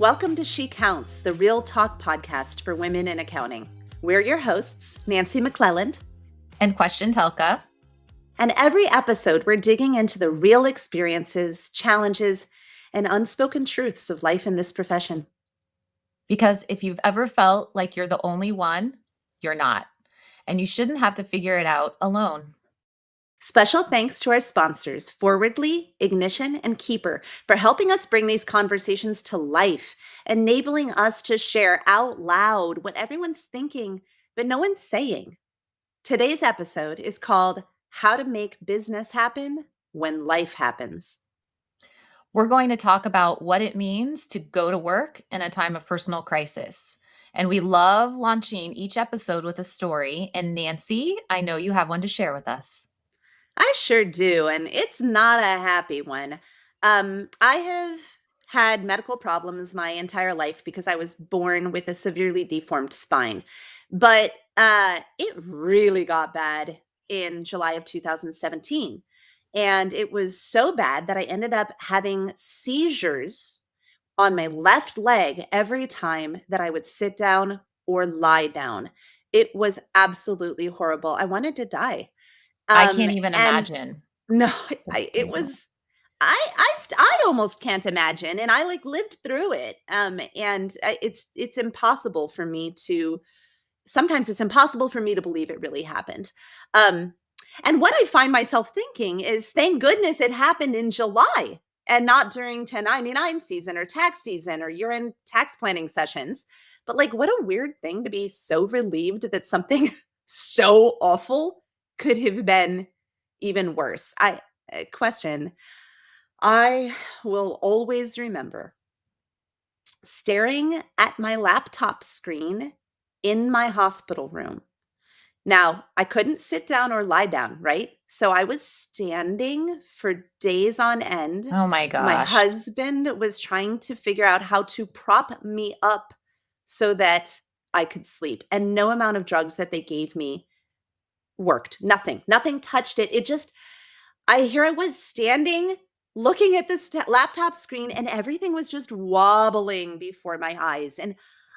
Welcome to She Counts, the Real Talk podcast for women in accounting. We're your hosts, Nancy McClelland and Questian Telka. And every episode, we're digging into the real experiences, challenges, and unspoken truths of life in this profession. Because if you've ever felt like you're the only one, you're not. And you shouldn't have to figure it out alone. Special thanks to our sponsors, Forwardly, Ignition, and Keeper, for helping us bring these conversations to life, enabling us to share out loud what everyone's thinking, but no one's saying. Today's episode is called How to Make Business Happen When Life Happens. We're going to talk about what it means to go to work in a time of personal crisis. And we love launching each episode with a story. And Nancy, I know you have one to share with us. I sure do, and it's not a happy one. I have had medical problems my entire life because I was born with a severely deformed spine. But it really got bad in July of 2017. And it was so bad that I ended up having seizures on my left leg every time that I would sit down or lie down. It was absolutely horrible. I wanted to die. I can't even And imagine. no, That's it terrible. was, I almost can't imagine. And I lived through it. And it's impossible for me to, sometimes it's impossible for me to believe it really happened. And what I find myself thinking is, thank goodness it happened in July and not during 1099 season or tax season or year-end tax planning sessions. But what a weird thing to be so relieved that something so awful could have been even worse. Question. I will always remember staring at my laptop screen in my hospital room. Now, I couldn't sit down or lie down, right? So I was standing for days on end. Oh my My gosh. husband was trying to figure out how to prop me up so that I could sleep. And no amount of drugs that they gave me worked. Nothing touched it. Here I was standing looking at this laptop screen and everything was just wobbling before my eyes. And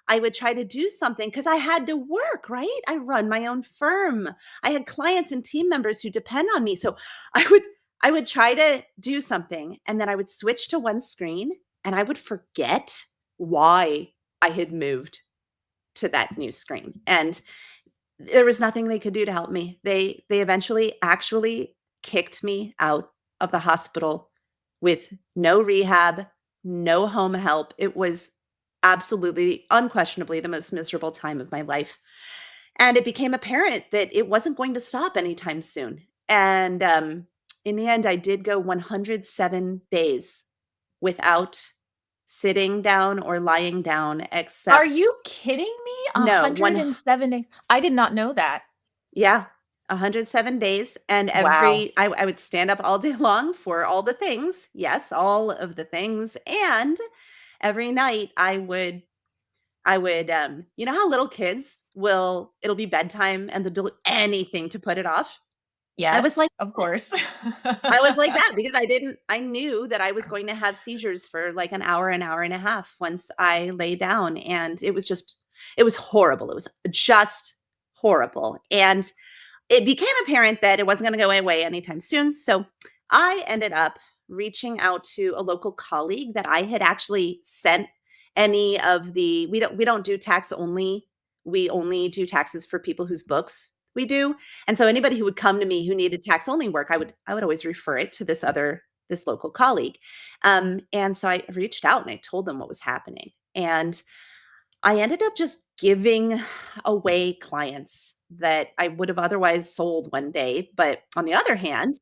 I would try to do something because I had to work, right? I run my own firm. I had clients and team members who depend on me. So I would try to do something and then I would switch to one screen and I would forget why I had moved to that new screen. And there was nothing they could do to help me. They eventually actually kicked me out of the hospital with no rehab, no home help. It was absolutely, unquestionably the most miserable time of my life. And it became apparent that it wasn't going to stop anytime soon. And in the end, I did go 107 days without sitting down or lying down, except. Are you kidding me? No, 107 days? I did not know that. Yeah, 107 days. And Wow. I would stand up all day long for all the things. Yes, all of the things. And every night I would, you know how little kids it'll be bedtime and they'll do anything to put it off. I was Yes, like of that. course. I was like that because I knew that I was going to have seizures for like an hour and a half once I lay down. And it was horrible. It was just horrible. And it became apparent that it wasn't going to go away anytime soon. So I ended up reaching out to a local colleague that I had actually sent any of the we don't do tax only. We only do taxes for people whose books we do. And so anybody who would come to me who needed tax only work, I would always refer it to this local colleague. And so I reached out and I told them what was happening. And I ended up just giving away clients that I would have otherwise sold one day. But on the other hand,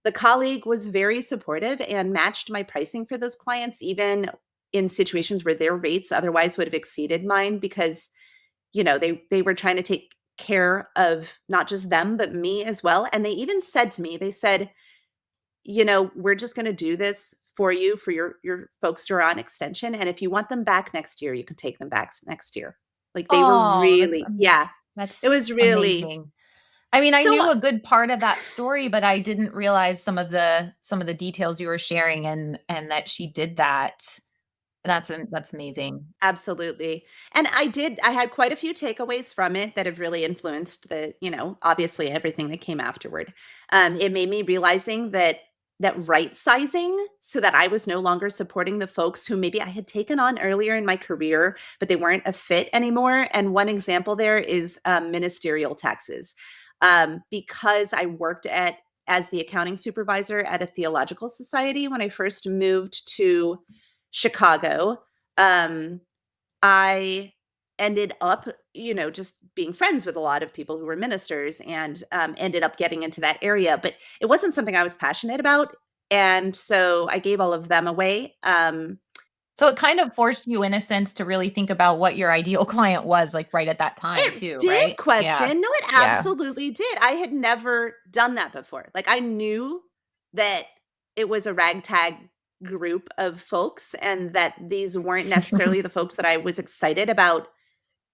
the colleague was very supportive and matched my pricing for those clients, even in situations where their rates otherwise would have exceeded mine because, they were trying to take care of not just them, but me as well. And they even said to me, they said, we're just going to do this for you, for your folks who are on extension. And if you want them back next year, you can take them back next year. They were Oh, really, yeah, it that's was really, amazing. I mean, I so knew a good part of that story, but I didn't realize some of the details you were sharing and that she did that. That's amazing. Absolutely. And I had quite a few takeaways from it that have really influenced obviously everything that came afterward. It made me realizing that right sizing so that I was no longer supporting the folks who maybe I had taken on earlier in my career, but they weren't a fit anymore. And one example there is ministerial taxes. Because I worked as the accounting supervisor at a theological society when I first moved to Chicago. I ended up, just being friends with a lot of people who were ministers and ended up getting into that area. But it wasn't something I was passionate about. And so I gave all of them away. So it kind of forced you in a sense to really think about what your ideal client was like right at that time It too, did right? Yeah. question. No, it Yeah. absolutely did. I had never done that before. Like I knew that it was a ragtag group of folks and that these weren't necessarily the folks that I was excited about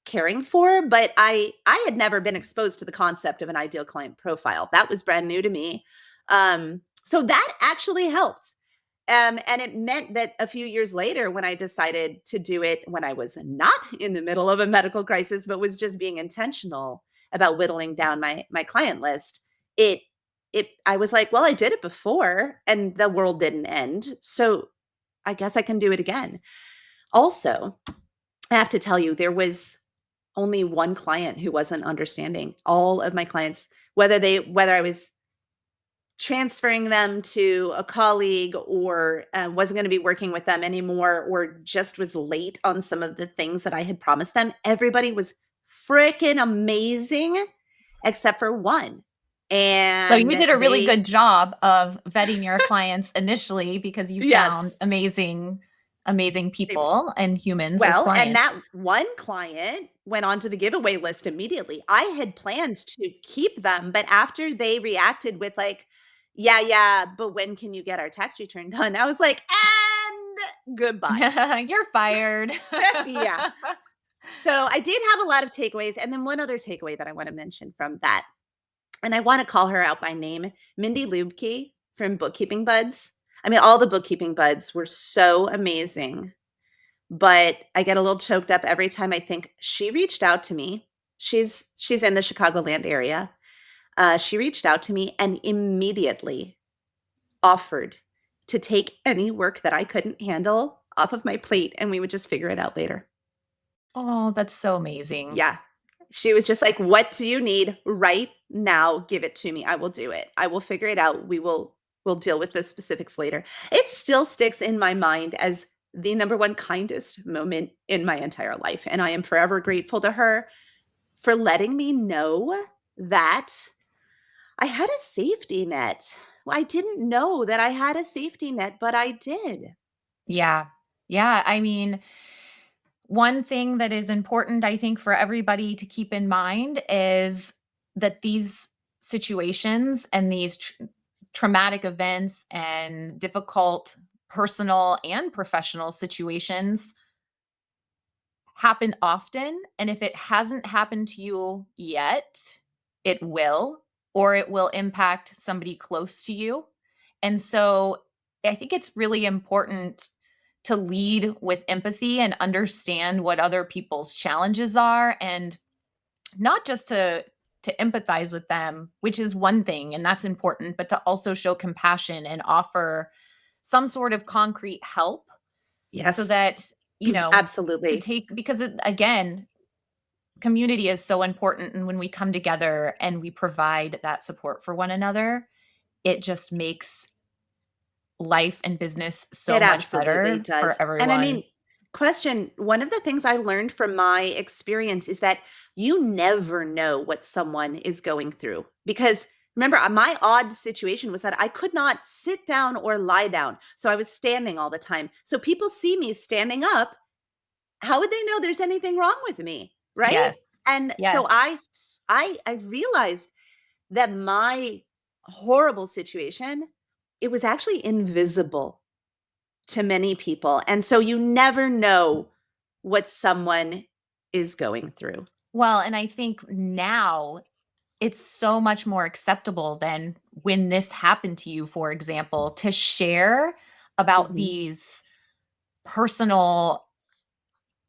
caring for, but I had never been exposed to the concept of an ideal client profile. That was brand new to me. So that actually helped. And it meant that a few years later, when I decided to do it when I was not in the middle of a medical crisis, but was just being intentional about whittling down my client list, it I was like, well, I did it before and the world didn't end. So I guess I can do it again. Also, I have to tell you, there was only one client who wasn't understanding. All of my clients, whether I was transferring them to a colleague or wasn't going to be working with them anymore or just was late on some of the things that I had promised them, everybody was freaking amazing except for one. So you And did a really they, good job of vetting your clients initially because you found yes, amazing they people and humans as Well, and clients. that one client went onto the giveaway list immediately. I had planned to keep them, but after they reacted with like, "Yeah, yeah, but when can you get our tax return done?" I was like, "And goodbye." You're fired. Yeah. So I did have a lot of takeaways, and then one other takeaway that I want to mention from that, and I want to call her out by name, Mindy Lubke from Bookkeeping Buds. I mean, all the Bookkeeping Buds were so amazing, but I get a little choked up every time I think she reached out to me. She's in the Chicagoland area. She reached out to me and immediately offered to take any work that I couldn't handle off of my plate, and we would just figure it out later. Oh, that's so amazing. Yeah. She was just like, "What do you need right now? Give it to me. I will do it. I will figure it out. We'll deal with the specifics later." It still sticks in my mind as the number one kindest moment in my entire life, and I am forever grateful to her for letting me know that I had a safety net. Well, I didn't know that I had a safety net, but I did. Yeah. Yeah, I mean, one thing that is important, I think, for everybody to keep in mind is that these situations and these traumatic events and difficult personal and professional situations happen often. And if it hasn't happened to you yet, it will, or it will impact somebody close to you. And so I think it's really important to lead with empathy and understand what other people's challenges are, and not just to empathize with them, which is one thing and that's important, but to also show compassion and offer some sort of concrete help so Yes, that, to absolutely. take, because again, community is so important. And when we come together and we provide that support for one another, it just makes life and business so It much absolutely better does. for And I everyone. mean, question, one of the things I learned from my experience is that you never know what someone is going through. Because remember, my odd situation was that I could not sit down or lie down. So I was standing all the time. So people see me standing up. How would they know there's anything wrong with me? Right. Yes. And so Yes. I realized that my horrible situation, it was actually invisible to many people. And so you never know what someone is going through. Well, and I think now it's so much more acceptable than when this happened to you, for example, to share about Mhm. these personal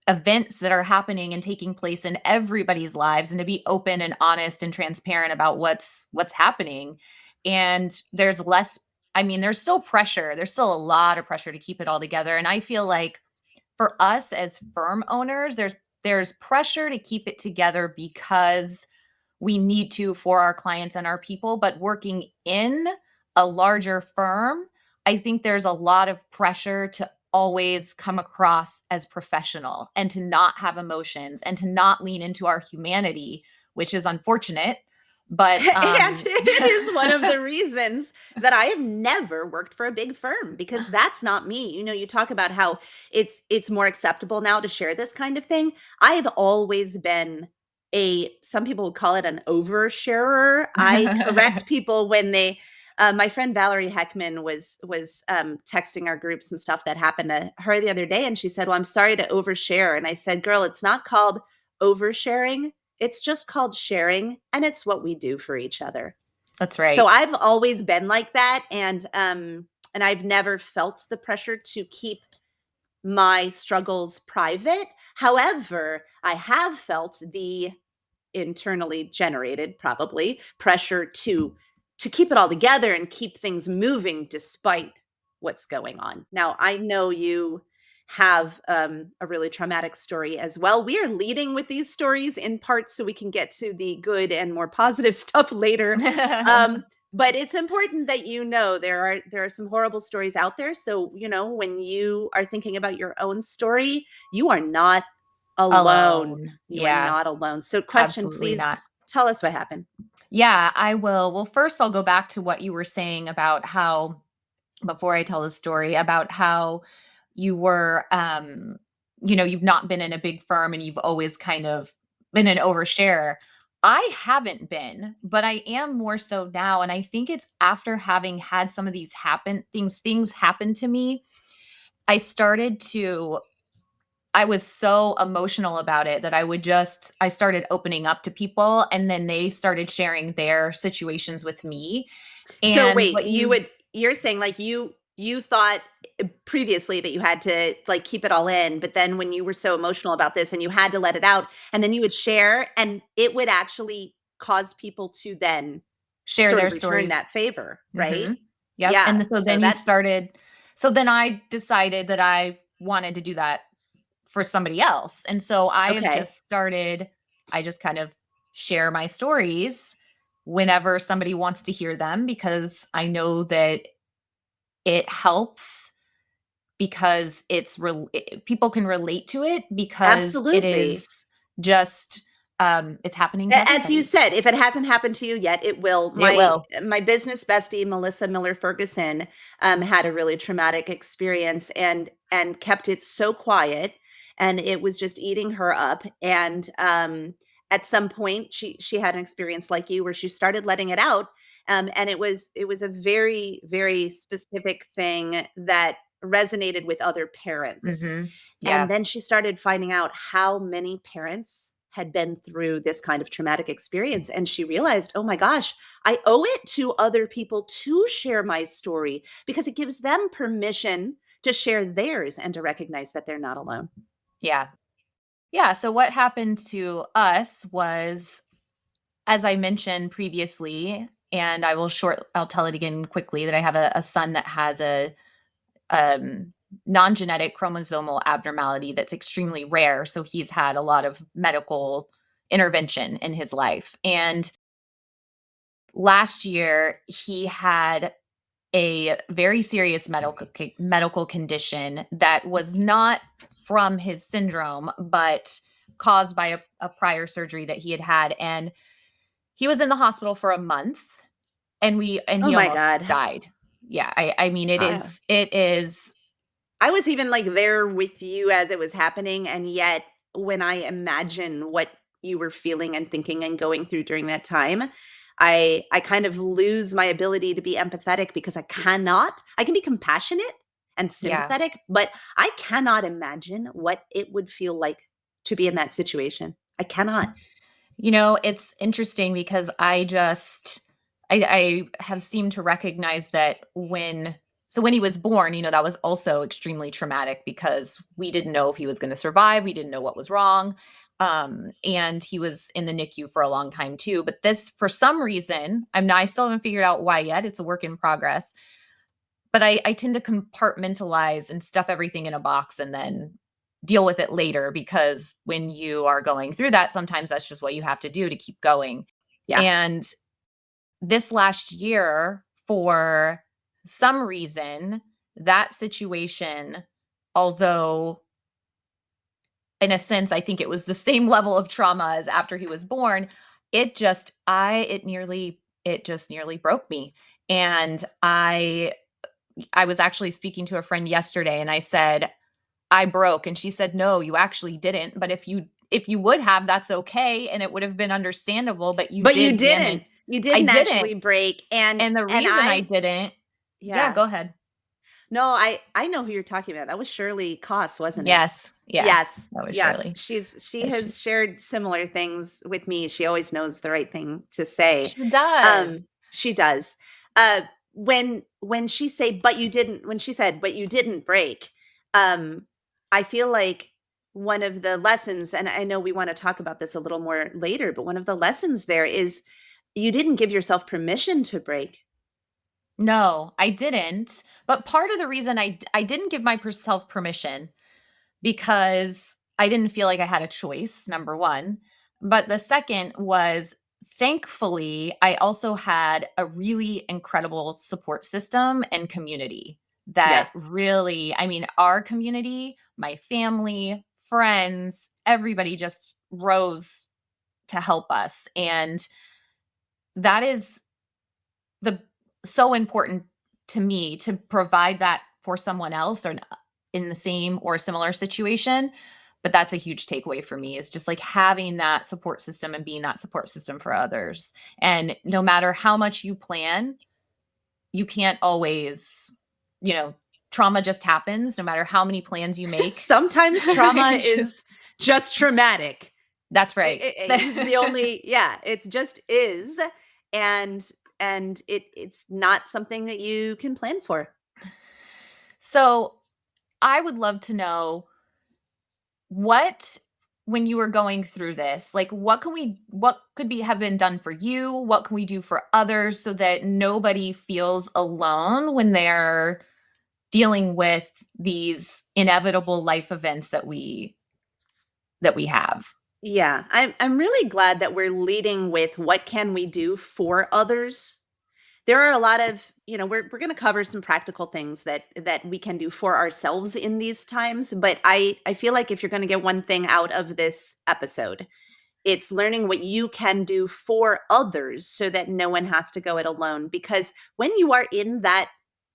events that are happening and taking place in everybody's lives, and to be open and honest and transparent about what's happening. And there's less, I mean, there's still pressure, there's still a lot of pressure to keep it all together. And I feel like for us as firm owners, there's pressure to keep it together because we need to for our clients and our people. But working in a larger firm, I think there's a lot of pressure to always come across as professional and to not have emotions and to not lean into our humanity, which is unfortunate. But And it is one of the reasons that I have never worked for a big firm, because that's not me. You know, you talk about how it's more acceptable now to share this kind of thing. I have always been a, some people would call it an oversharer. I correct people when they my friend Valerie Heckman was texting our group some stuff that happened to her the other day, and she said, "Well, I'm sorry to overshare." And I said, "Girl, it's not called oversharing. It's just called sharing, and it's what we do for each other." That's So right. I've always been like that, and I've never felt the pressure to keep my struggles private. However, I have felt the internally generated, probably, pressure to keep it all together and keep things moving despite what's going on. Now, I know you have a really traumatic story as well. We are leading with these stories in part so we can get to the good and more positive stuff later. Um, but it's important that you know there are some horrible stories out there. So, you know, when you are thinking about your own story, you are not alone. Alone. You are Yeah, not alone. So, question, absolutely not. please tell us what happened. Yeah, I will. Well, first, I'll go back to what you were saying about how, before I tell the story, about how you were, you've not been in a big firm and you've always kind of been an oversharer. I haven't been, but I am more so now. And I think it's after having had some of things happen to me, I started to I was so emotional about it that I started opening up to people, and then they started sharing their situations with me. So And wait, you're saying like you thought previously that you had to like keep it all in, but then when you were so emotional about this and you had to let it out, and then you would share, and it would actually cause people to then share sort their of return stories. that favor, right? Mhm. Yep, Yeah. and so So then you that started so then I decided that I wanted to do that for somebody else, and so okay. I just kind of share my stories whenever somebody wants to hear them, because I know that it helps, because people can relate to it, because it is Absolutely. just it's happening to As you everybody. said, if it hasn't happened to you yet, it will. It My will. my business bestie, Melissa Miller Ferguson, had a really traumatic experience and kept it so quiet, and it was just eating her up. And at some point, she had an experience like you where she started letting it out, and it was a very very specific thing that resonated with other parents. Mhm. And Yeah. then she started finding out how many parents had been through this kind of traumatic experience. And she realized, oh my gosh, I owe it to other people to share my story because it gives them permission to share theirs and to recognize that they're not alone. Yeah. Yeah, so what happened to us was, as I mentioned previously, and I'll tell it again quickly, that I have a son that has a um, non-genetic chromosomal abnormality that's extremely rare. So he's had a lot of medical intervention in his life. And last year, he had a very serious medical condition that was not from his syndrome, but caused by a prior surgery that he had had. And he was in the hospital for a month, and Oh he my almost God. died. Yeah, I mean, Uh, it is. I was even like there with you as it was happening. And yet, when I imagine what you were feeling and thinking and going through during that time, I kind of lose my ability to be empathetic because I can be compassionate and Yeah. sympathetic, but I cannot imagine what it would feel like to be in that situation. I cannot. It's interesting because I have seemed to recognize that when So when he was born, that was also extremely traumatic because we didn't know if he was going to survive. We didn't know what was wrong. And he was in the NICU for a long time too. But this, for some reason, I still haven't figured out why yet. It's a work in progress. But I tend to compartmentalize and stuff everything in a box and then deal with it later, because when you are going through that, sometimes that's just what you have to do to keep going. Yeah. And this last year, for some reason, that situation, although in a sense, I think it was the same level of trauma as after he was born, it just nearly broke me. And I was actually speaking to a friend yesterday and I said, I broke. And she said, no, you actually didn't. But if you would have, that's okay. And it would have been understandable, but you But you did didn't. damage. You I didn't didn't. actually break, And the and reason I didn't, yeah, yeah. go ahead. No, I know who you're talking about. That was Shirley Koss, wasn't it? Yes. Yeah. Yes. That was Yes. Shirley. She Yeah, has shared similar things with me. She always knows the right thing to say. she does. She does. When she say, "But you didn't," when she said, "But you didn't break," um, I feel like one of the lessons, and I know we want to talk about this a little more later, but one of the lessons there is you didn't give yourself permission to break. No, I didn't. But part of the reason I didn't give myself permission, because I didn't feel like I had a choice, number one. But the second was, thankfully, I also had a really incredible support system and community Yeah. that really, I mean, our community, my family, friends, everybody just rose to help us. And that is the so important to me, to provide that for someone else or in the same or similar situation. But that's a huge takeaway for me, is just like having that support system and being that support system for others. And no matter how much you plan, you can't always, you know, trauma just happens no matter how many plans you make. Sometimes trauma is just traumatic. That's right. It's the only, yeah, it just is, and it's not something that you can plan for. So I would love to know, what, when you were going through this, like, what could be have been done for you, what can we do for others so that nobody feels alone when they're dealing with these inevitable life events that we have. Yeah, I'm really glad that we're leading with what can we do for others. There are a lot of, we're going to cover some practical things that we can do for ourselves in these times, but I feel like if you're going to get one thing out of this episode, it's learning what you can do for others so that no one has to go it alone. Because when you are in that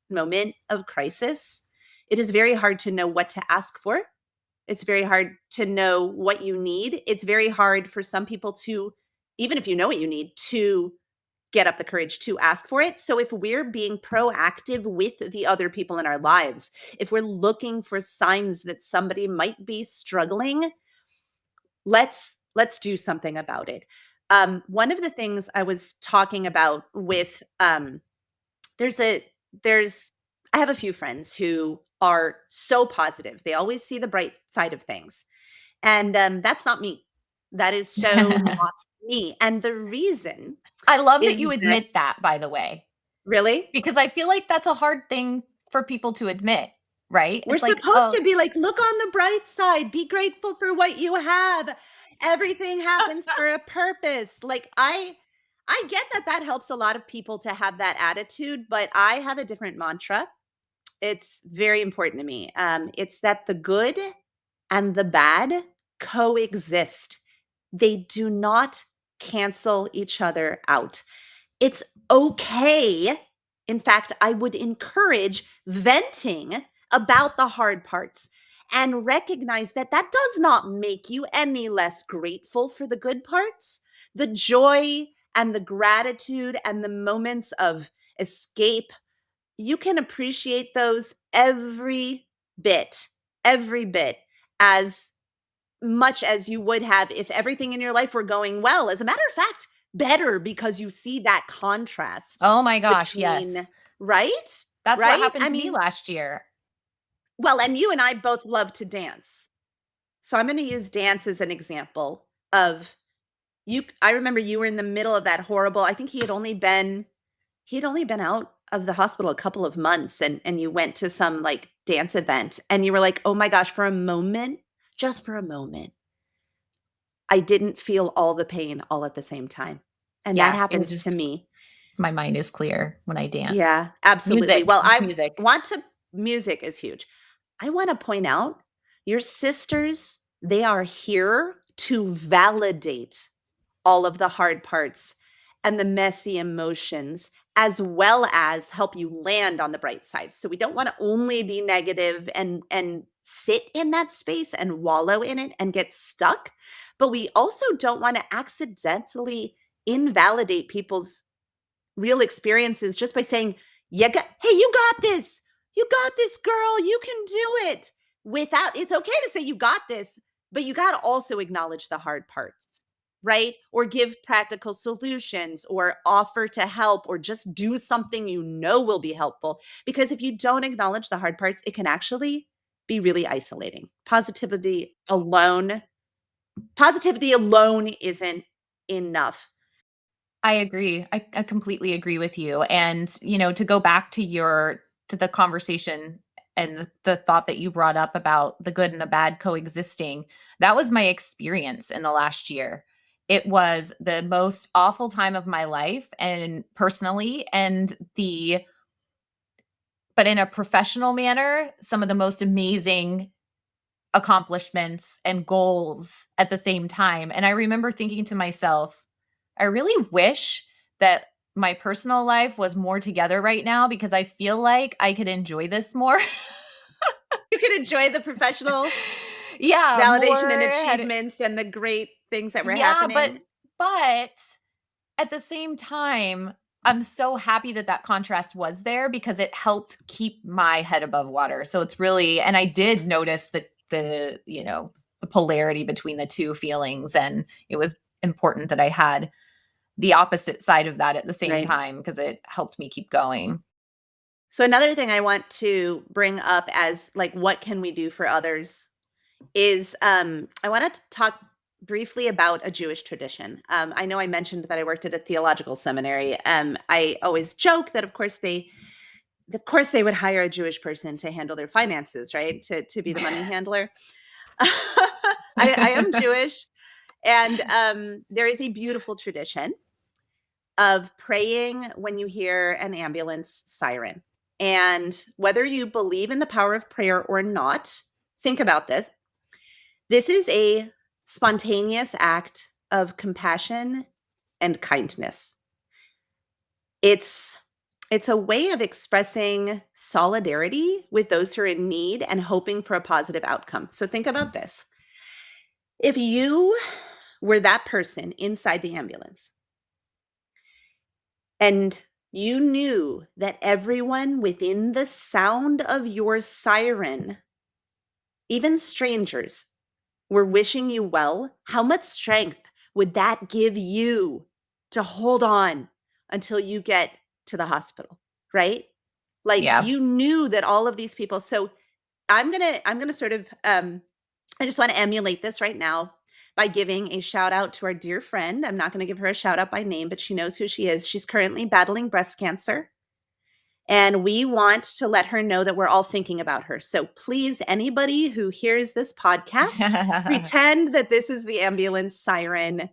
moment of crisis, it is very hard to know what to ask for. It's very hard to know what you need. It's very hard for some people to, even if you know what you need, to get up the courage to ask for it. So if we're being proactive with the other people in our lives, if we're looking for signs that somebody might be struggling, let's do something about it. One of the things I was talking about with there's a there's I have a few friends who are so positive. They always see the bright side of things. And that's not me. That is so not me. And the reason I love that is you that admit that, by the way, really, because I feel like that's a hard thing for people to admit, right? we're It's like, supposed oh, to be like, look on the bright side, be grateful for what you have. Everything happens for a purpose. Like I get that that helps a lot of people to have that attitude, but I have a different mantra. It's very important to me. It's that the good and the bad coexist. They do not cancel each other out. It's okay. In fact, I would encourage venting about the hard parts and recognize that that does not make you any less grateful for the good parts. The joy and the gratitude and the moments of escape, you can appreciate those every bit as much as you would have if everything in your life were going well. As a matter of fact, better, because you see that contrast oh my gosh, between, yes. right? That's what right? happened I to me mean, last year. well, and you and I both love to dance. So I'm going to use dance as an example of you. I remember you were in the middle of that horrible, I think he had only been out of the hospital a couple of months, and you went to some like dance event and you were like, "Oh my gosh, for a moment, just for a moment, I didn't feel all the pain all at the same time." And that Yeah, it was happens to just me. my mind is clear when I dance. Yeah, absolutely. Music, Well, it's I music. want to music is huge. I want to point out your sisters, they are here to validate all of the hard parts and the messy emotions, as well as help you land on the bright side. So we don't want to only be negative and sit in that space and wallow in it and get stuck, but we also don't want to accidentally invalidate people's real experiences just by saying, hey, you got this. You got this, girl. You can do it. Without, it's okay to say you got this, but you got to also acknowledge the hard parts, right? Or give practical solutions or offer to help or just do something you know will be helpful. Because if you don't acknowledge the hard parts, it can actually be really isolating. Positivity alone isn't enough. I agree. I completely agree with you. And, to go back to the conversation and the thought that you brought up about the good and the bad coexisting, that was my experience in the last year. It was the most awful time of my life and personally, but in a professional manner, some of the most amazing accomplishments and goals at the same time. And I remember thinking to myself, I really wish that my personal life was more together right now because I feel like I could enjoy this more. You can enjoy the professional Yeah, validation and more achievements and the great things that were yeah, happening. but at the same time, I'm so happy that that contrast was there because it helped keep my head above water. So it's really, and I did notice the polarity between the two feelings, and it was important that I had the opposite side of that at the same Right. time because it helped me keep going. So another thing I want to bring up as like what can we do for others is I want to talk briefly about a Jewish tradition. I know I mentioned that I worked at a theological seminary. I always joke that of course they would hire a Jewish person to handle their finances, right? To be the money handler. I am Jewish, and there is a beautiful tradition of praying when you hear an ambulance siren. And whether you believe in the power of prayer or not, think about this. This is a spontaneous act of compassion and kindness. It's it's a way of expressing solidarity with those who are in need and hoping for a positive outcome. So think about this. If you were that person inside the ambulance and you knew that everyone within the sound of your siren, even strangers, were wishing you well, how much strength would that give you to hold on until you get to the hospital, right? Like Yeah. you knew that all of these people. So I'm gonna sort of I just want to emulate this right now by giving a shout out to our dear friend. I'm not going to give her a shout out by name, but she knows who she is. She's currently battling breast cancer. And we want to let her know that we're all thinking about her. So please, anybody who hears this podcast, pretend that this is the ambulance siren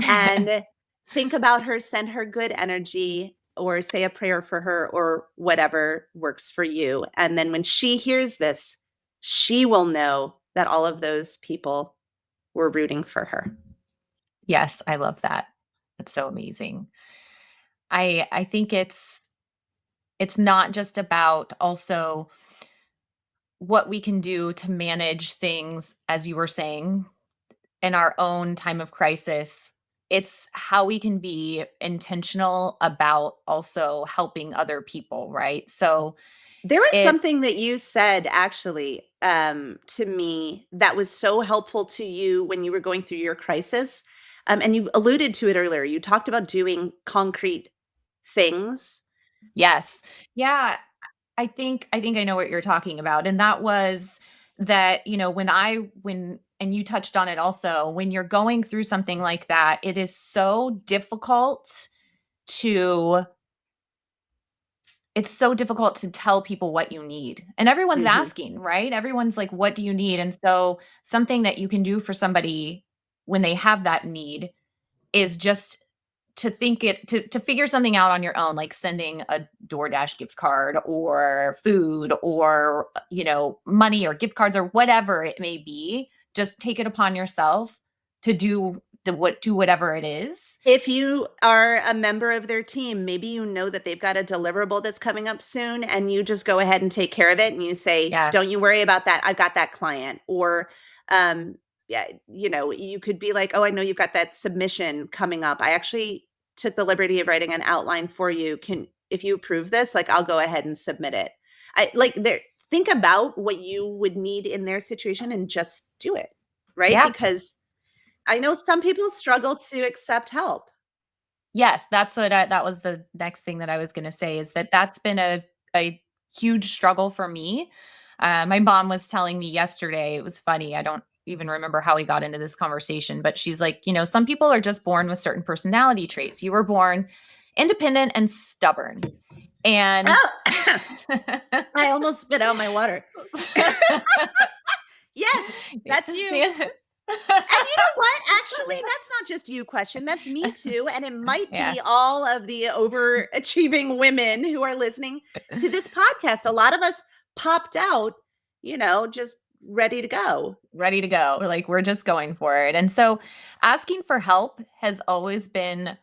and think about her, send her good energy, or say a prayer for her, or whatever works for you. And then when she hears this, she will know that all of those people were rooting for her. Yes, I love that. That's so amazing. I think it's not just about also what we can do to manage things, as you were saying, in our own time of crisis. It's how we can be intentional about also helping other people, right? So There was if something that you said actually to me that was so helpful to you when you were going through your crisis. And you alluded to it earlier. You talked about doing concrete things. yes. Yeah, I think I know what you're talking about. And that was that, when and you touched on it also, when you're going through something like that, it is so difficult to it's so difficult to tell people what you need. And everyone's Mhm. asking, right? Everyone's like, what do you need? And so something that you can do for somebody when they have that need is just to figure something out on your own, like sending a DoorDash gift card or food or money or gift cards or whatever it may be. Just take it upon yourself to do whatever it is. If you are a member of their team, maybe you know that they've got a deliverable that's coming up soon, and you just go ahead and take care of it, and you say, Yeah. "Don't you worry about that. I've got that client." Or, yeah, you could be like, "Oh, I know you've got that submission coming up. I actually took the liberty of writing an outline for you. Can if you approve this, like I'll go ahead and submit it." I like there think about what you would need in their situation and just do it, right? Yeah. Because I know some people struggle to accept help. Yes, that was the next thing that I was gonna say, is that that's been a huge struggle for me. My mom was telling me yesterday, it was funny, I don't even remember how we got into this conversation, but she's like, some people are just born with certain personality traits. You were born independent and stubborn. And Oh, I almost spit out my water. Yes, that's you. And you know what? Actually, that's not just you, Question. That's me too. And it might Yeah. be all of the overachieving women who are listening to this podcast. A lot of us popped out, just ready to go. Ready to go. Like, we're just going for it. And so asking for help has always been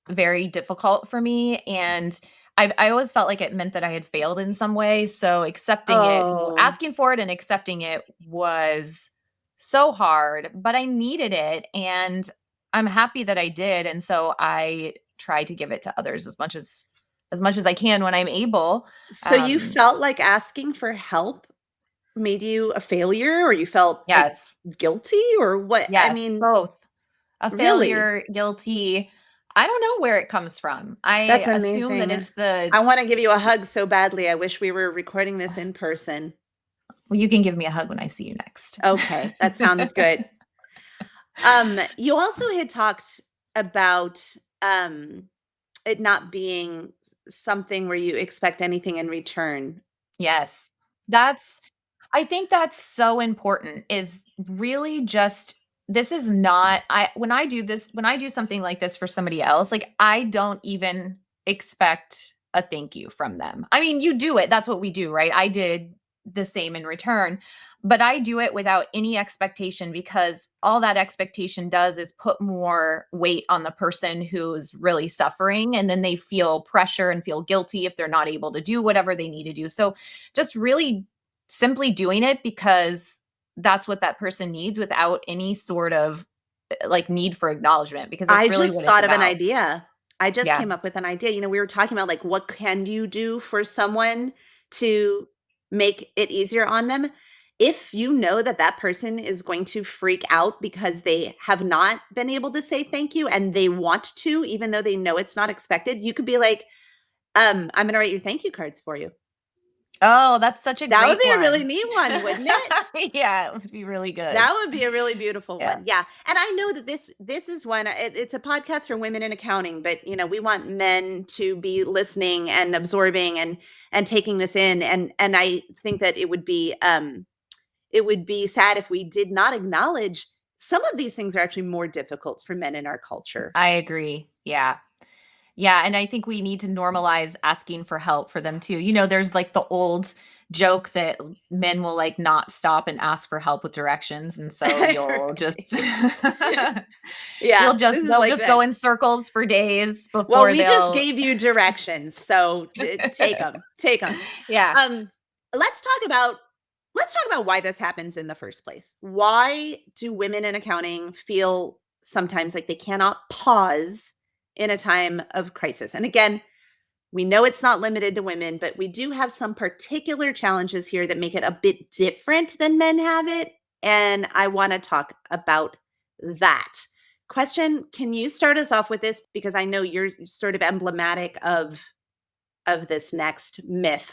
very difficult for me, and I always felt like it meant that I had failed in some way, so Oh, asking for it and accepting it was so hard, but I needed it, and I'm happy that I did, and so I try to give it to others as much as I can when I'm able. so you Um, felt like asking for help made you a failure, or you felt like yes. guilty, or what? I Yes, mean, both. A really? failure, guilty. I don't know where it comes from. That's I assume that amazing. it's the I wanna give you a hug so badly. I wish we were recording this in person. Well, you can give me a hug when I see you next. Okay, that sounds good. You also had talked about, it not being something where you expect anything in return. Yes. That's I think that's so important, is really just this is not I when I do something like this for somebody else, like, I don't even expect a thank you from them. I mean, you do it. That's what we do, right? I did the same in return, but I do it without any expectation, because all that expectation does is put more weight on the person who's really suffering, and then they feel pressure and feel guilty if they're not able to do whatever they need to do. So just really simply doing it because that's what that person needs, without any sort of like need for acknowledgement, because that's I really just what it's thought of an about. idea. I just Yeah. came up with an idea. We were talking about, like, what can you do for someone to make it easier on them? If you know that that person is going to freak out because they have not been able to say thank you and they want to, even though they know it's not expected, you could be like, I'm gonna write your thank you cards for you. Oh, that's such a That would great be a really one. neat one, wouldn't it? Yeah, it would be really good. That would be a really beautiful Yeah. one. Yeah. And I know that this is one it's a podcast for women in accounting, but we want men to be listening and absorbing and taking this in, and I think that it would be sad if we did not acknowledge some of these things are actually more difficult for men in our culture. I agree. Yeah. Yeah, and I think we need to normalize asking for help for them too. There's like the old joke that men will like not stop and ask for help with directions, and so you'll just Right. Yeah, you'll just this is they'll like just that. go in circles for days Well, before we just they'll gave you directions, so take them, take them. Yeah. Um, let's talk about why this happens in the first place. Why do women in accounting feel sometimes like they cannot pause in a time of crisis? And again, we know it's not limited to women, but we do have some particular challenges here that make it a bit different than men have it. And I want to talk about that. Question, can you start us off with this? Because I know you're sort of emblematic of this next myth.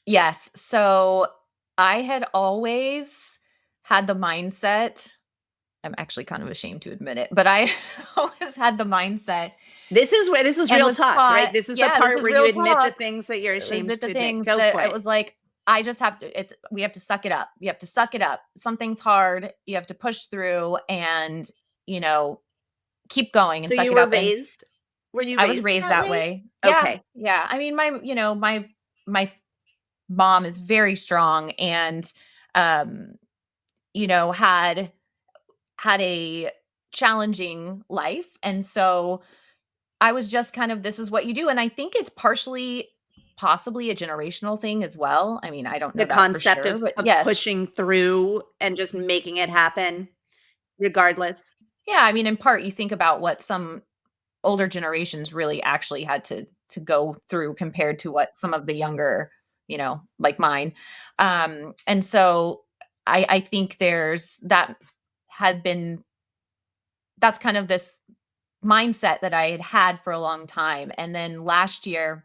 Yes. So I had always had the mindset, I'm actually kind of ashamed to admit it, but I always had the mindset This is and real was talk, right? taught, This is the yeah, this part is where you real admit the talk. things that you're ashamed Admit the to admit. things Go that for it it. was like, I just have to, we have to suck it up. You have to suck it up. Something's hard. You have to push through and, you know, keep going and So suck you it were up. And raised were you I was raised raised that that way? way. Yeah. Okay. Yeah. I mean, my mom is very strong and, um, had a challenging life. And so I was just kind of, this is what you do. And I think it's partially possibly a generational thing as well. I mean, I don't The know that for concept sure, but of yes. pushing through and just making it happen regardless. Yeah, I mean, in part, you think about what some older generations really actually had to go through compared to what some of the younger, like mine. And so I think there's that had been that's kind of this mindset that I had had for a long time. And then last year,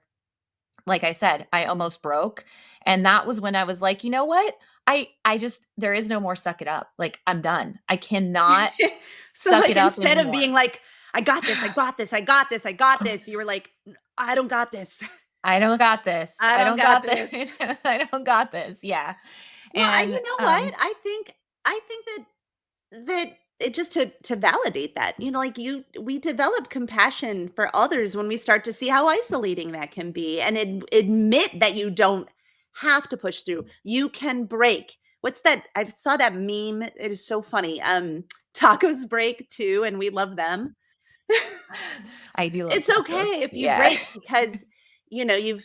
like I said, I almost broke. And that was when I was like, you know what? I just there is no more suck it up. Like I'm done. I cannot So, suck like, it up instead of being anymore. like, "I got this, I got this, I got this, I got this," you were like, I don't got this. I don't got this. I I don't don't got got this. this." I don't got this. Yeah. Well, And you know what? I think that it just to validate that, like we develop compassion for others when we start to see how isolating that can be and admit that you don't have to push through. You can break. What's that? I saw that meme. It is so funny. Tacos break too, and we love them. I do love It's okay tacos. if you Yeah. break because you've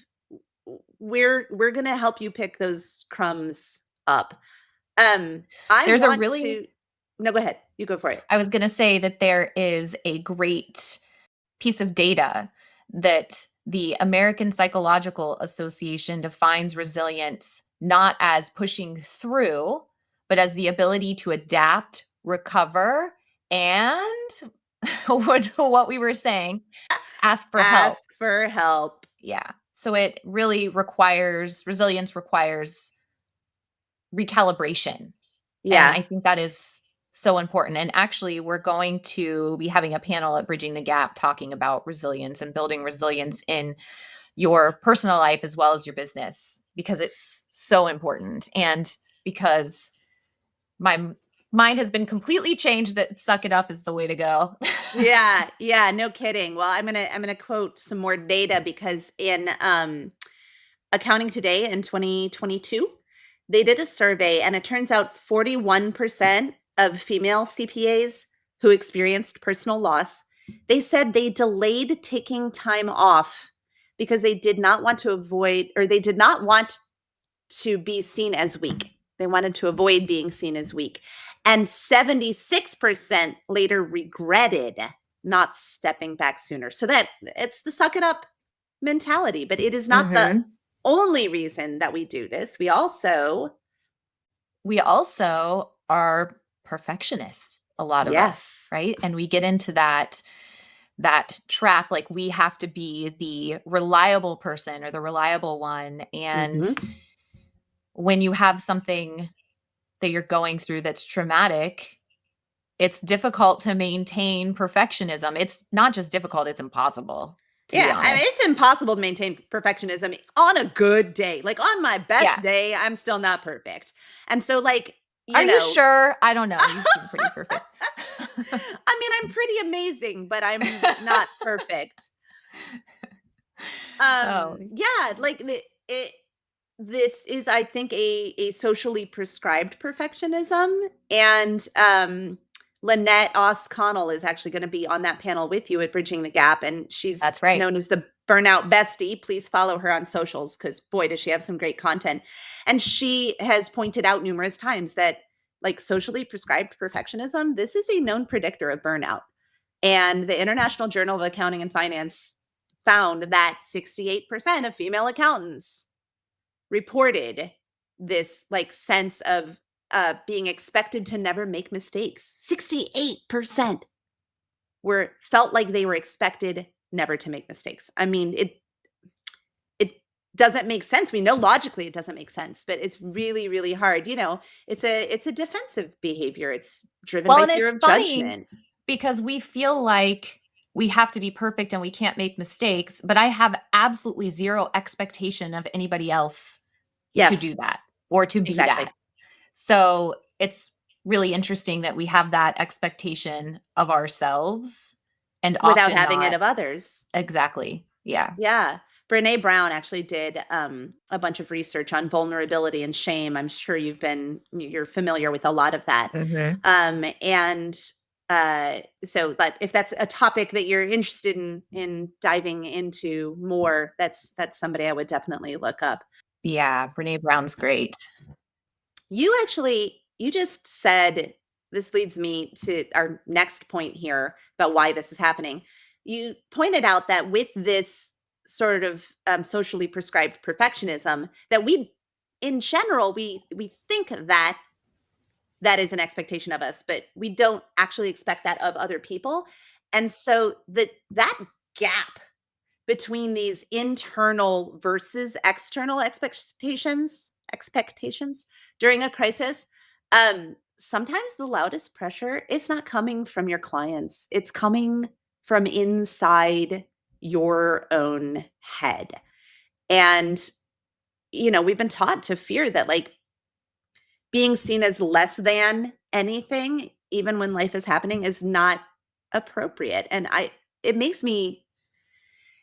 we're gonna help you pick those crumbs up. I There's a want really to No, go ahead. You go for it. I was going to say that there is a great piece of data that the American Psychological Association defines resilience not as pushing through, but as the ability to adapt, recover, and what we were saying, ask for help. Ask for help. Yeah. So it really requires resilience requires recalibration. And Yeah. I think that is so important. And actually, we're going to be having a panel at Bridging the Gap talking about resilience and building resilience in your personal life as well as your business because it's so important. And because my mind has been completely changed that suck it up is the way to go. Yeah, yeah, no kidding. Well, I'm gonna quote some more data because in Accounting Today in 2022, they did a survey and it turns out 41% of female CPAs who experienced personal loss, they said they delayed taking time off because they did not want to avoid or they did not want to be seen as weak. They wanted to avoid being seen as weak. And 76% later regretted not stepping back sooner. So that it's the suck it up mentality, but it is not the Hmm. only reason that we do this. We also are perfectionists, a lot of us, Yes. right? And we get into that trap, like we have to be the reliable person or the reliable one. And Hmm. when you have something that you're going through that's traumatic, it's difficult to maintain perfectionism. It's not just difficult, it's impossible, to be Yeah, I mean, honest. it's impossible to maintain perfectionism on a good day. Like on my best Yeah. day, I'm still not perfect. And so, like, Are you you know, sure? I don't know. You seem pretty perfect. I mean, I'm pretty amazing, but I'm not perfect. Oh, Yeah, like it this is I think a socially prescribed perfectionism and Lynette Connell is actually going to be on that panel with you at Bridging the Gap and she's that's right. known as the burnout bestie. Please follow her on socials cuz boy does she have some great content. And she has pointed out numerous times that like socially prescribed perfectionism, this is a known predictor of burnout. And the International Journal of Accounting and Finance found that 68% of female accountants reported this like sense of being expected to never make mistakes. 68% were felt like they were expected never to make mistakes. I mean, it doesn't make sense. We know logically it doesn't make sense, but it's really, really hard. It's a defensive behavior. It's driven Well, by and fear it's of funny judgment. because we feel like we have to be perfect and we can't make mistakes, but I have absolutely zero expectation of anybody else to Yes, do that or to be that. exactly. So it's really interesting that we have that expectation of ourselves and Without often having it not of others. exactly. Yeah. Yeah. Brene Brown actually did a bunch of research on vulnerability and shame. I'm sure you're familiar with a lot of that. Hmm. And so, but if that's a topic that you're interested in diving into more, that's somebody I would definitely look up. Yeah. Brene Brown's great. You just said, this leads me to our next point here about why this is happening. You pointed out that with this sort of socially prescribed perfectionism, that in general, we think that that is an expectation of us, but we don't actually expect that of other people. And so that gap between these internal versus external expectations during a crisis, sometimes the loudest pressure, it's not coming from your clients, it's coming from inside your own head. And we've been taught to fear that, like, being seen as less than anything, even when life is happening, is not appropriate. And I it makes me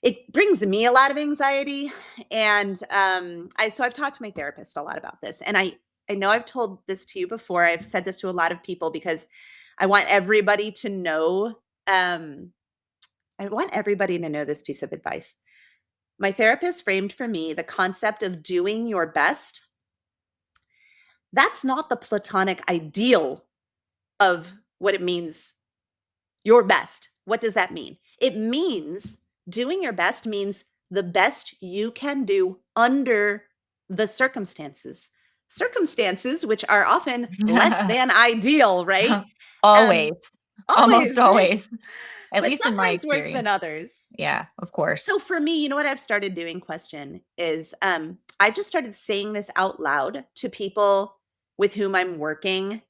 it brings me a lot of anxiety. And I've talked to my therapist a lot about this. And I know I've told this to you before. I've said this to a lot of people because I want everybody to know. um I want everybody to know this piece of advice. My therapist framed for me the concept of doing your best. That's not the platonic ideal of what it means. Your best. What does that mean? It means doing your best means the best you can do under the circumstances. Circumstances which are often less than ideal, right? Always. Um, Almost always, right? always. At But least in my sometimes worse than experience. others. Yeah, of course. So for me, you know what I've started doing, Question, is I've just started saying this out loud to people with whom I'm working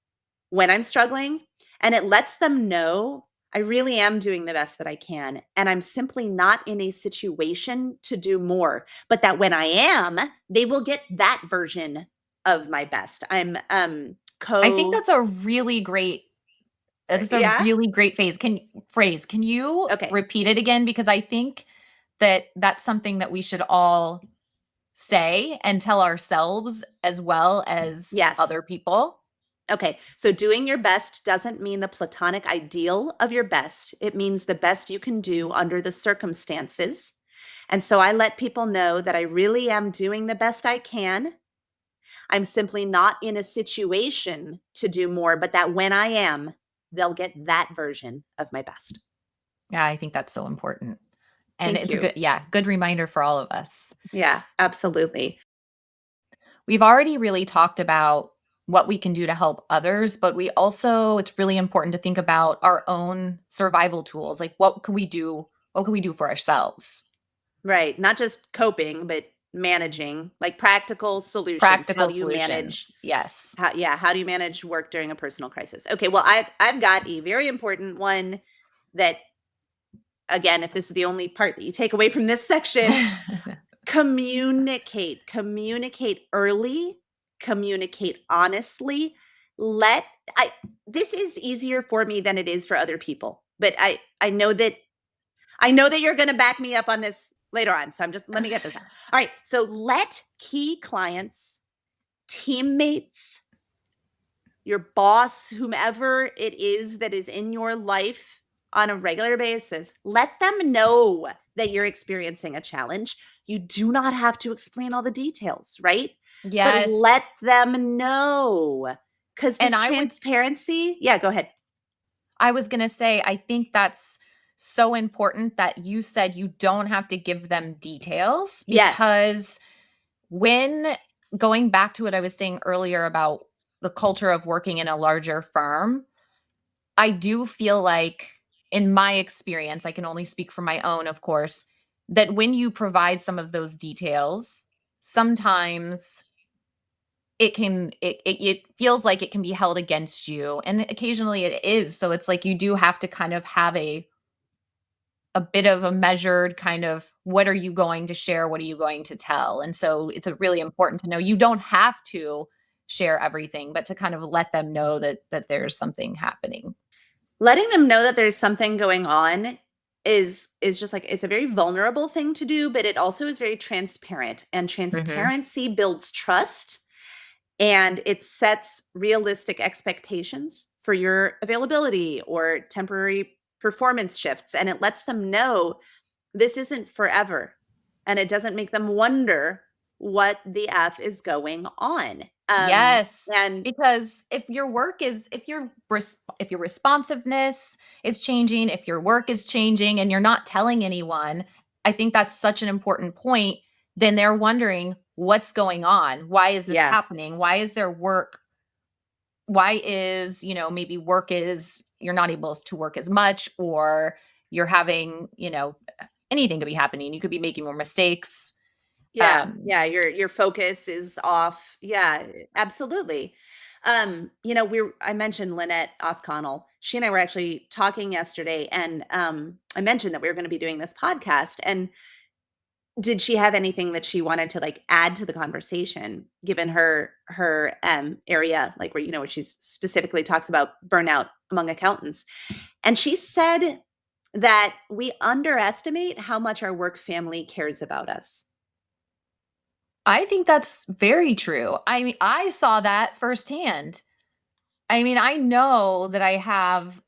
when I'm struggling, and it lets them know I really am doing the best that I can, and I'm simply not in a situation to do more, but that when I am, they will get that version of my best. I'm I think co that's a yeah? really great phrase. Can you Okay. repeat it again? Because I think that that's something that we should all say and tell ourselves as well as other Yes. people. Okay. So doing your best doesn't mean the platonic ideal of your best. It means the best you can do under the circumstances. And so I let people know that I really am doing the best I can. I'm simply not in a situation to do more, but that when I am, they'll get that version of my best. Yeah, I think that's so important. And Thank it's a you. good reminder for all of us. Yeah, absolutely. We've already really talked about what we can do to help others, but it's really important to think about our own survival tools. Like what can we do? What can we do for ourselves? Right. Not just coping, but managing, like practical solutions. How Practical do you solutions. manage Yes. how do you manage work during a personal crisis? Okay, well, I've got a very important one that, again, if this is the only part that you take away from this section, communicate early, communicate honestly. Let I This is easier for me than it is for other people, but I know that you're going to back me up on this later on, so let me get this out. All right, so let key clients, teammates, your boss, whomever it is that is in your life on a regular basis, let them know that you're experiencing a challenge. You do not have to explain all the details, right? But Yes. let them know, because And this transparency, yeah, go ahead. I was going to say, I think that's so important that you said you don't have to give them details Yes. because when going back to what I was saying earlier about the culture of working in a larger firm, I do feel like, in my experience, I can only speak for my own, of course, that when you provide some of those details, sometimes it feels like it can be held against you, and occasionally it is. So it's like you do have to kind of have a bit of a measured kind of, what are you going to share, what are you going to tell? And so it's a really important to know you don't have to share everything, but to kind of let them know that there's something happening. Letting them know that there's something going on is just like, it's a very vulnerable thing to do, but it also is very transparent, and Mhm. transparency builds trust, and it sets realistic expectations for your availability or temporary performance shifts, and it lets them know this isn't forever, and it doesn't make them wonder what the f is going on. Yes, And because if your work is if your responsiveness is changing, if your work is changing and you're not telling anyone, I think that's such an important point. Then they're wondering what's going on. Why is this yeah, happening? Why is there work? Why is, maybe work is you're not able to work as much, or you're having, anything could be happening. You could be making more mistakes. yeah, Um, yeah, your focus is off. Yeah, absolutely. I mentioned Lynette Osconnell. She and I were actually talking yesterday, and I mentioned that we were going to be doing this podcast. And did she have anything that she wanted to like add to the conversation, given her area, like where where she specifically talks about burnout among accountants? And she said that we underestimate how much our work family cares about us. I think that's very true. I mean, I saw that firsthand. I mean, I know that I have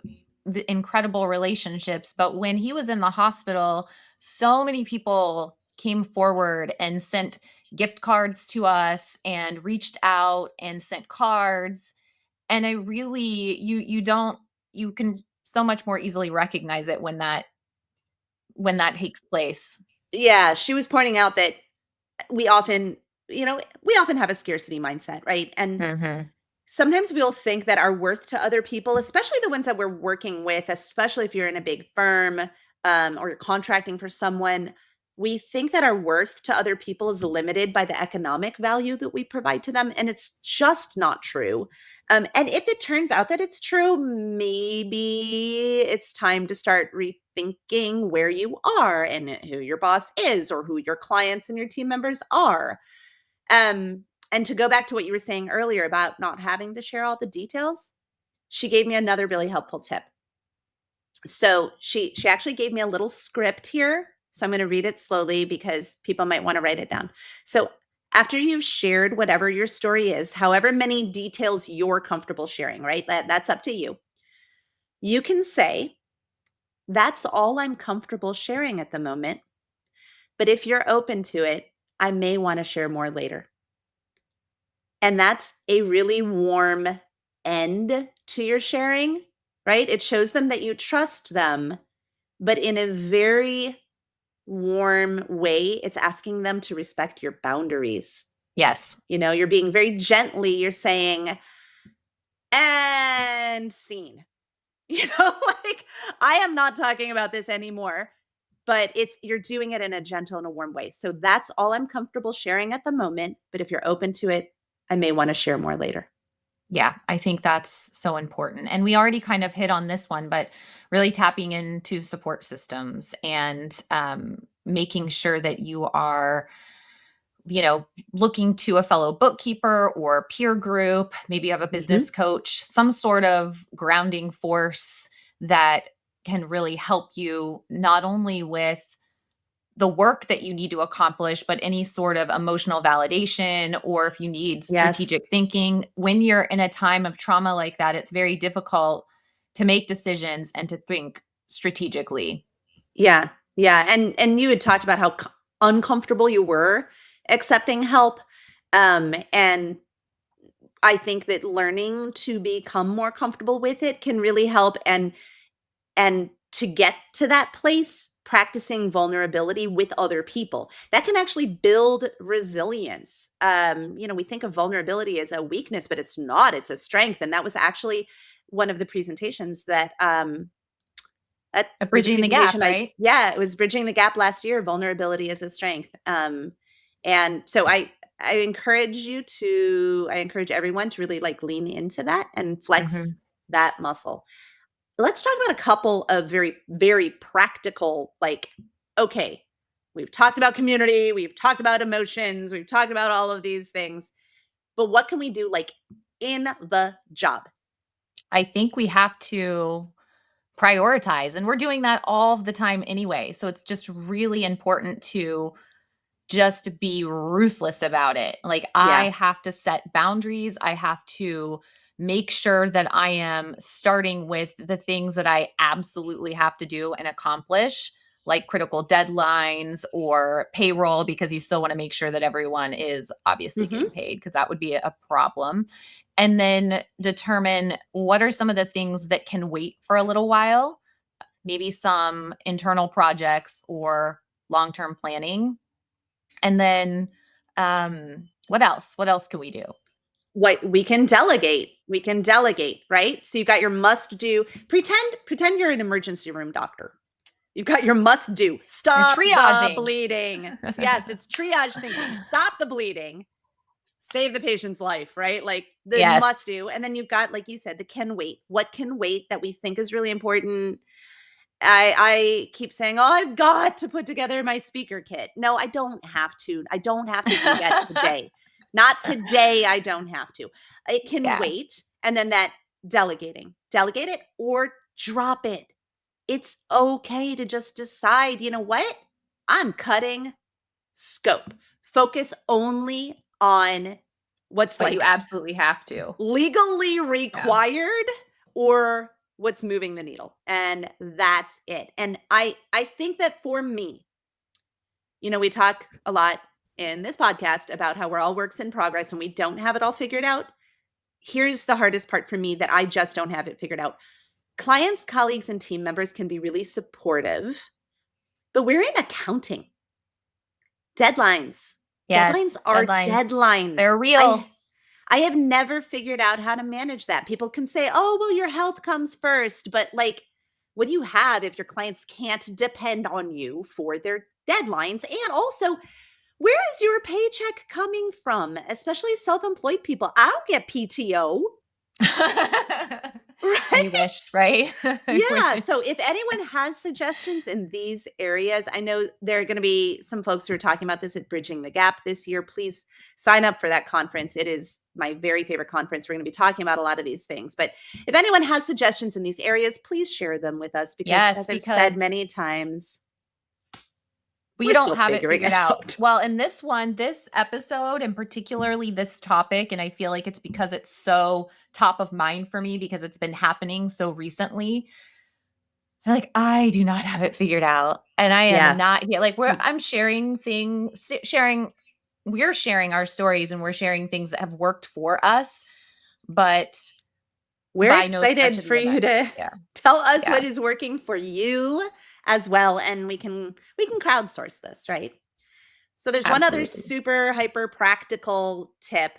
the incredible relationships, but when he was in the hospital, so many people came forward and sent gift cards to us and reached out and sent cards. And I really, you can so much more easily recognize it when that takes place. Yeah, she was pointing out that we often, we often have a scarcity mindset, right? And Mhm. sometimes we'll think that our worth to other people, especially the ones that we're working with, especially if you're in a big firm, or you're contracting for someone, we think that our worth to other people is limited by the economic value that we provide to them. And it's just not true. And if it turns out that it's true, maybe it's time to start rethinking where you are and who your boss is, or who your clients and your team members are. And to go back to what you were saying earlier about not having to share all the details, she gave me another really helpful tip. So she actually gave me a little script here. So I'm going to read it slowly because people might want to write it down. So after you've shared whatever your story is, however many details you're comfortable sharing, right? That's up to you. You can say, that's all I'm comfortable sharing at the moment. But if you're open to it, I may want to share more later. And that's a really warm end to your sharing, right? It shows them that you trust them, but in a very warm way. It's asking them to respect your boundaries. Yes. You're being very gently, you're saying, and scene. Like, I am not talking about this anymore, but you're doing it in a gentle and a warm way. So that's all I'm comfortable sharing at the moment. But if you're open to it, I may want to share more later. Yeah, I think that's so important. And we already kind of hit on this one, but really tapping into support systems and making sure that you are, looking to a fellow bookkeeper or peer group. Maybe you have a business Hmm. coach, some sort of grounding force that can really help you not only with the work that you need to accomplish, but any sort of emotional validation, or if you need Yes. strategic thinking. When you're in a time of trauma like that, it's very difficult to make decisions and to think strategically. Yeah. Yeah. And you had talked about how uncomfortable you were accepting help. And I think that learning to become more comfortable with it can really help. And to get to that place, practicing vulnerability with other people, that can actually build resilience. We think of vulnerability as a weakness, but it's not. It's a strength. And that was actually one of the presentations that was a Bridging the gap, presentation I right? yeah, it was Bridging the Gap last year, vulnerability as a strength. And so I encourage everyone to really like lean into that and flex Mhm. that muscle. Let's talk about a couple of very, very practical, like, okay, we've talked about community, we've talked about emotions, we've talked about all of these things, but what can we do like in the job? I think we have to prioritize, and we're doing that all the time anyway. So it's just really important to just be ruthless about it. Like, I Yeah. have to set boundaries. I have to make sure that I am starting with the things that I absolutely have to do and accomplish, like critical deadlines or payroll, because you still want to make sure that everyone is obviously Hmm. getting paid, because that would be a problem. And then determine what are some of the things that can wait for a little while, maybe some internal projects or long term planning. And then what else? What else can we do? What we can delegate. We can delegate, right? So you've got your must do. Pretend you're an emergency room doctor. You've got your must do. You're Stop the triaging. bleeding. Yes, it's triage thinking. Stop the bleeding. Save the patient's life, right? Like the Yes. must do. And then you've got, like you said, the can wait. What can wait that we think is really important? I keep saying, "Oh, I've got to put together my speaker kit." No, I don't have to. I don't have to do that today. Not today, I don't have to. It can Yeah. wait. And then that delegating. Delegate it or drop it. It's okay to just decide, you know what? I'm cutting scope. Focus only on what's But you like absolutely have to. legally Yeah. required or what's moving the needle, and that's it. And I think that for me, we talk a lot in this podcast about how we're all works in progress and we don't have it all figured out. Here's the hardest part for me, that I just don't have it figured out. Clients, colleagues, and team members can be really supportive, but we're in accounting. Deadlines. Deadlines Yes. are Deadlines. deadlines. They're I real. I have never figured out how to manage that. People can say, "Oh, well, your health comes first," but like, what do you have if your clients can't depend on you for their deadlines? And also, where is your paycheck coming from? Especially self-employed people. I don't get PTO, I right? wish, right? I Yeah. wish. So if anyone has suggestions in these areas, I know there are going to be some folks who are talking about this at Bridging the Gap this year. Please sign up for that conference. It is my very favorite conference. We're going to be talking about a lot of these things. But if anyone has suggestions in these areas, please share them with us because, Yes, as I've said because many times, we we're don't still have it figuring figured it out. out. Well, in this one, this episode, and particularly this topic, and I feel like it's because it's so top of mind for me because it's been happening so recently. Like, I do not have it figured out. And I am Yeah. not here. Like, I'm sharing things, we're sharing our stories and we're sharing things that have worked for us, but We're by no stretch excited of the for you imagine. to Yeah. tell us Yeah. what is working for you as well, and we can crowdsource this, right? So there's one other Absolutely. super hyper practical tip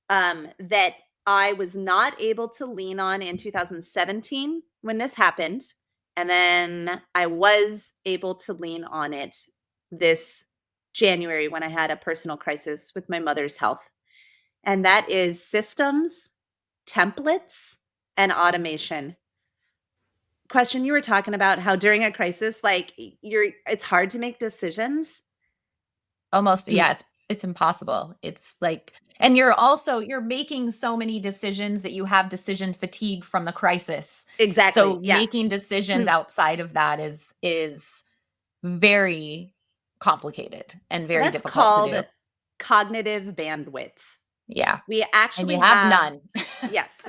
that I was not able to lean on in 2017 when this happened. And then I was able to lean on it this January when I had a personal crisis with my mother's health. And that is systems, templates, and automation. Question, you were talking about how during a crisis, like it's hard to make decisions. Almost, Mm, yeah, it's impossible. It's like, and you're making so many decisions that you have decision fatigue from the crisis. exactly. So Yes. making decisions outside of that is very complicated and So very that's difficult to called do. cognitive bandwidth. Yeah. We And you actually have have, none yes.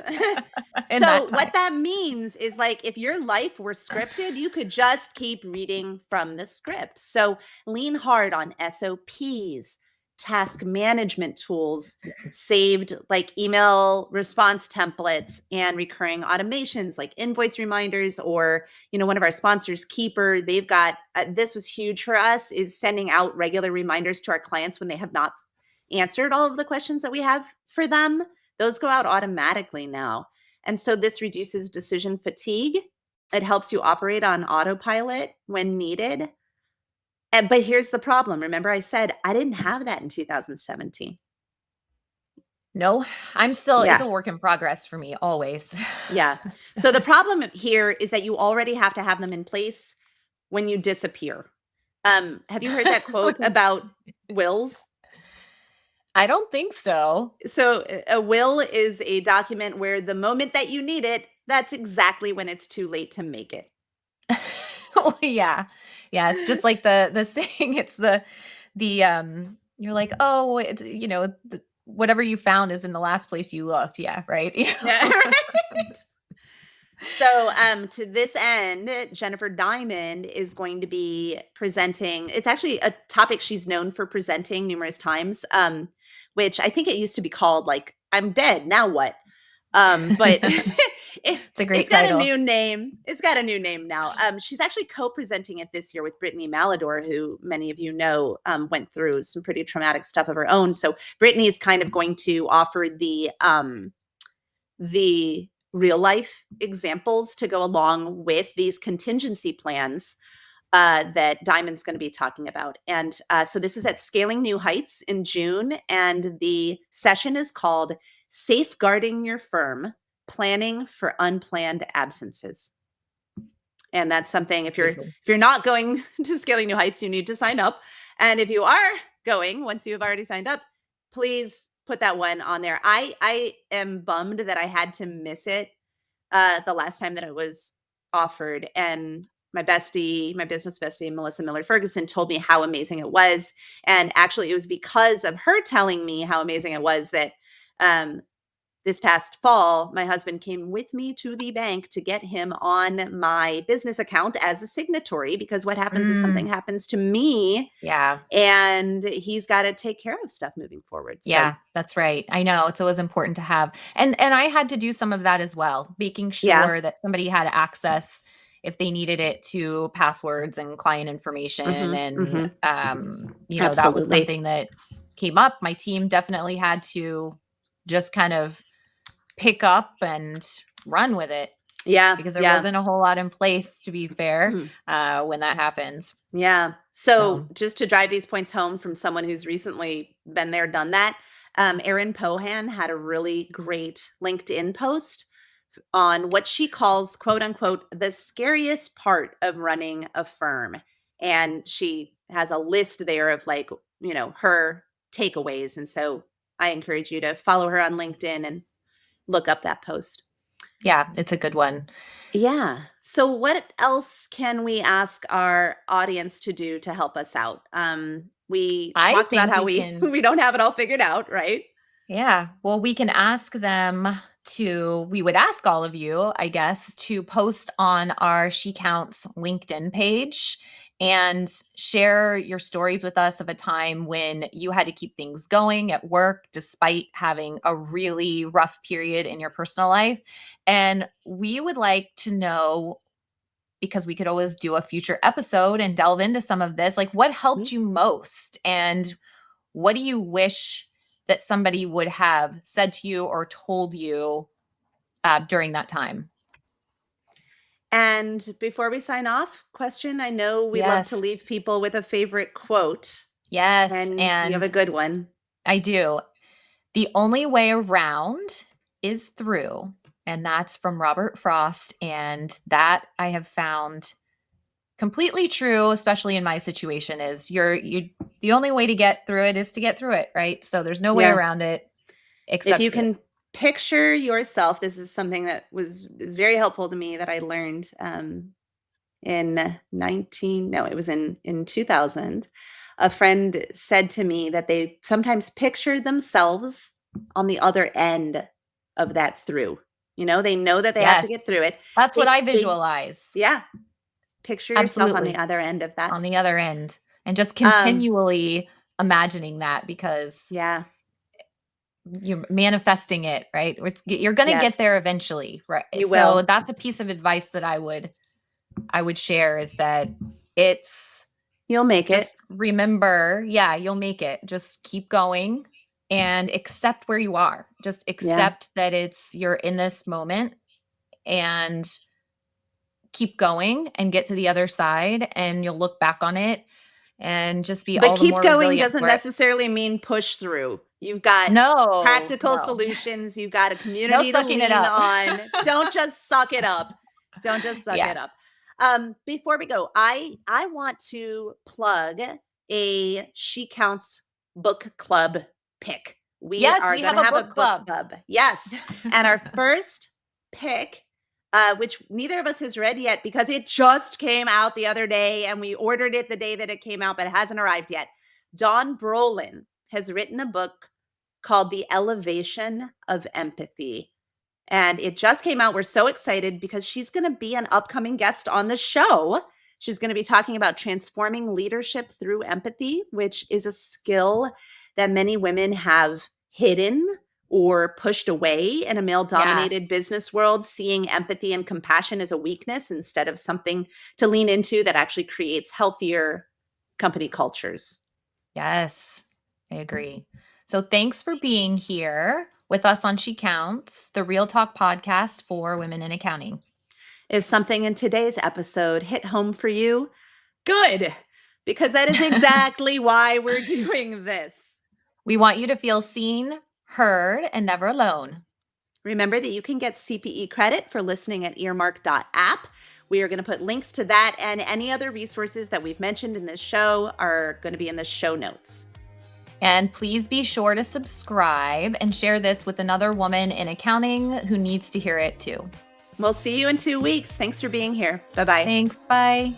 in that So time. what that means is like if your life were scripted, you could just keep reading from the script. So lean hard on SOPs, task management tools, saved like email response templates and recurring automations like invoice reminders or, one of our sponsors, Keeper, they've got this was huge for us is sending out regular reminders to our clients when they have not answered all of the questions that we have for them. Those go out automatically now. And so this reduces decision fatigue. It helps you operate on autopilot when needed. But here's the problem. Remember, I said I didn't have that in 2017. No, I'm still, it's Yeah. a work in progress for me always. Yeah. So the problem here is that you already have to have them in place when you disappear. Have you heard that quote about wills? I don't think so. So a will is a document where the moment that you need it, that's exactly when it's too late to make it. Oh, yeah. Yeah, it's just like the saying, it's the you're like, "Oh, it's, whatever you found is in the last place you looked." Yeah, right? Yeah. Right. So, to this end, Jennifer Diamond is going to be presenting. It's actually a topic she's known for presenting numerous times, which I think it used to be called like "I'm dead, now what?" But it, It's a it's great got a title. new name. It's got a new name now. She's actually co-presenting it this year with Brittany Malador, who many of you know went through some pretty traumatic stuff of her own. So Brittany is kind of going to offer the real life examples to go along with these contingency plans that Diamond's going to be talking about. And so this is at Scaling New Heights in June. And the session is called Safeguarding Your Firm, Planning for Unplanned Absences. And that's something, Amazing. if you're not going to Scaling New Heights, you need to sign up. And if you are going, once you've already signed up, please put that one on there. I am bummed that I had to miss it the last time that it was offered. And my bestie, my business bestie, Melissa Miller Ferguson, told me how amazing it was. And actually, it was because of her telling me how amazing it was that um, this past fall, my husband came with me to the bank to get him on my business account as a signatory, because what happens if something Mm, happens to me yeah. and he's got to take care of stuff moving forward. So, Yeah, that's right. I know, it's always important to have. And I had to do some of that as well, making yeah. sure that somebody had access if they needed it to passwords and client information. And Hmm. that was Absolutely. something that came up. My team definitely had to just kind of pick up and run with it Yeah. because there Yeah. wasn't a whole lot in place, to be fair, when that happens. Yeah. So So, just to drive these points home from someone who's recently been there, done that, Erin Pohan had a really great LinkedIn post on what she calls, quote unquote, the scariest part of running a firm. And she has a list there of like, her takeaways. And so I encourage you to follow her on LinkedIn and look up that post. yeah, it's a good one. Yeah. So what else can we ask our audience to do to help us out? We I talked about think how we we can. we don't have it all figured out, right? Yeah. Well, we can ask them we would ask all of you, I guess, to post on our She Counts LinkedIn page and share your stories with us of a time when you had to keep things going at work despite having a really rough period in your personal life. And we would like to know, because we could always do a future episode and delve into some of this, like what helped Mhm. you most, and what do you wish that somebody would have said to you or told you during that time? And before we sign off, Question, I know we love to leave Yes. people with a favorite quote, Yes. and you have a And good one. I do. The only way around is through. And that's from Robert Frost. And that I have found completely true, especially in my situation, is the only way to get through it is to get through it, right? So there's no way Yeah. around it If except you through. can picture yourself, this is something that is very helpful to me that I learned in 19 no, it was in 2000. A friend said to me that they sometimes picture themselves on the other end of that through. They know that they have to Yes. get through it. That's what I They visualize. Yeah, picture yourself on the Absolutely. other end of that. On the other end, and just Um, continually imagining that, because yeah, you're manifesting it, right? You're going to get yes, there eventually, right? you So will. that's a piece of advice that I would share, is that it's You'll make it. just remember, yeah, you'll make it. Just keep going and accept where you are. Just Yeah. accept that you're in this moment, and keep going and get to the other side, and you'll look back on it and just be But all the keep more going resilient doesn't for it. necessarily mean push through. You've got No, practical no. solutions. You've got a No community to sucking it lean up. on. Don't just suck it up. Don't just suck Yeah. it up. Before we go, I want to plug a She Counts book club pick. We Yes, are we going have to a have a book book club. club. Yes. And our first pick, which neither of us has read yet because it just came out the other day and we ordered it the day that it came out, but it hasn't arrived yet. Dawn Brolin has written a book called The Elevation of Empathy. And it just came out. We're so excited because she's going to be an upcoming guest on the show. She's going to be talking about transforming leadership through empathy, which is a skill that many women have hidden or pushed away in a male Yeah. dominated business world, seeing empathy and compassion as a weakness instead of something to lean into that actually creates healthier company cultures. Yes, I agree. So thanks for being here with us on She Counts, the Real Talk podcast for women in accounting. If something in today's episode hit home for you, good, because that is exactly why we're doing this. We want you to feel seen, heard, and never alone. Remember that you can get CPE credit for listening at earmark.app. We are going to put links to that and any other resources that we've mentioned in this show are going to be in the show notes. And please be sure to subscribe and share this with another woman in accounting who needs to hear it too. We'll see you in 2 weeks. Thanks for being here. Bye-bye. Thanks. Bye.